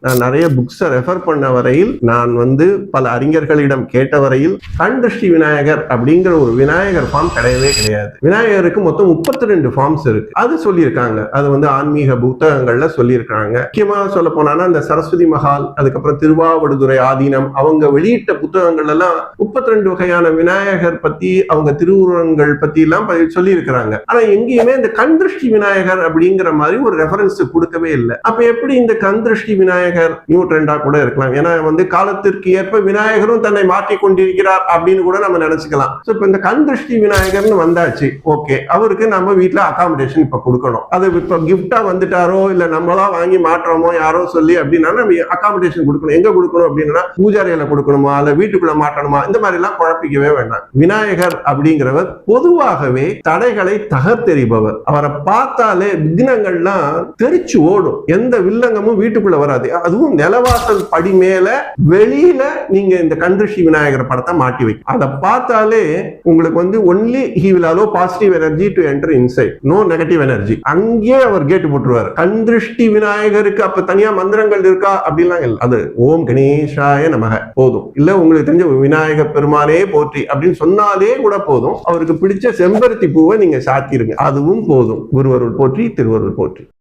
நான் நிறைய புக்ஸை ரெஃபர் பண்ண வரையில், நான் பல அறிஞர்களிடம் கேட்ட வரையில் கண் திருஷ்டி விநாயகர் அப்படிங்கிற ஒரு விநாயகர் ஃபார்ம் கிடையவே கிடையாது. விநாயகருக்கு மொத்தம் 32 ஃபார்ம்ஸ் இருக்கு. அது சொல்லியிருக்காங்க. அது ஆன்மீக புத்தகங்கள்ல சொல்லியிருக்காங்க. முக்கியமா சொல்ல போனா இந்த சரஸ்வதி மஹால், அதுக்கப்புறம் திருவாவடுதுறை ஆதீனம் அவங்க வெளியிட்ட புத்தகங்கள் எல்லாம் 32 வகையான விநாயகர் பத்தி, அவங்க திருவுருவங்கள் பத்தி எல்லாம் சொல்லி இருக்கிறாங்க. ஆனா எங்கேயுமே இந்த கண் திருஷ்டி விநாயகர் அப்படிங்கிற மாதிரி ஒரு ரெஃபரன்ஸ் கொடுக்கவே இல்லை. அப்ப எப்படி இந்த கண் திருஷ்டி விநாயகர் நியூ ட்ரெண்டா கூட இருக்கலாம்? ஏன்னா காலத்திற்கு ஏற்ப விநாயகரும் தன்னை மாற்றிக் கொண்டிருக்கிறார் அப்படின்னு கூட நம்ம நினைச்சுக்கலாம். இப்ப இந்த கண் திருஷ்டி விநாயகர்னு வந்தாச்சு, ஓகே, அவருக்கு நம்ம வீட்டுல அகாமடேஷன் இப்ப கொடுக்கணும். அது இப்ப கிஃப்டா வந்துட்டாரோ இல்ல நம்மளா வாங்கி மாற்றமோ யாரோ சொல்லி அப்படின்னா நம்ம அகாமடேஷன் கொடுக்கணும். எங்க கொடுக்கணும் அப்படின்னா பூஜாரியில கொடுக்கணுமா இல்ல வீட்டுக்குள்ள மாற்றணுமா, இந்த மாதிரி எல்லாம் குழப்பிக்கவே வேண்டாம். விநாயகர் அப்படிங்கிறவர் பொதுவாகவே தடைகளை தகர்த்தெறிபவர். அவரை பார்த்தாலே விக்னங்கள்லாம் தெரிச்சு ஓடும். எந்த வில்லங்கமும் வீட்டுக்குள்ள வராது. அதுவும் நிலவாசல் படி மேல வெளியில நீங்க இந்த கண் திருஷ்டி விநாயகர் படத்தை மாட்டி வைக்கும். அதை பார்த்தாலே உங்களுக்கு only he will allow positive energy to enter inside, no negative energy. அங்கே அவர் கேட்டு போட்டுருவார். கண் திருஷ்டி விநாயகருக்கு அப்ப தனியா மந்திரங்கள் இருக்கா அப்படிலாம் இல்லை. அது ஓம் கணேசாய நமக போதும். இல்ல உங்களுக்கு தெரிஞ்ச விநாயக பெருமானே போற்றி அப்படின்னு சொன்னாலே கூட போதும். அவருக்கு பிடிச்ச செம்பருத்தி பூவை நீங்க சாத்திருங்க, அதுவும் போதும். குருவருள் போற்றி, திருவருள் போற்றி.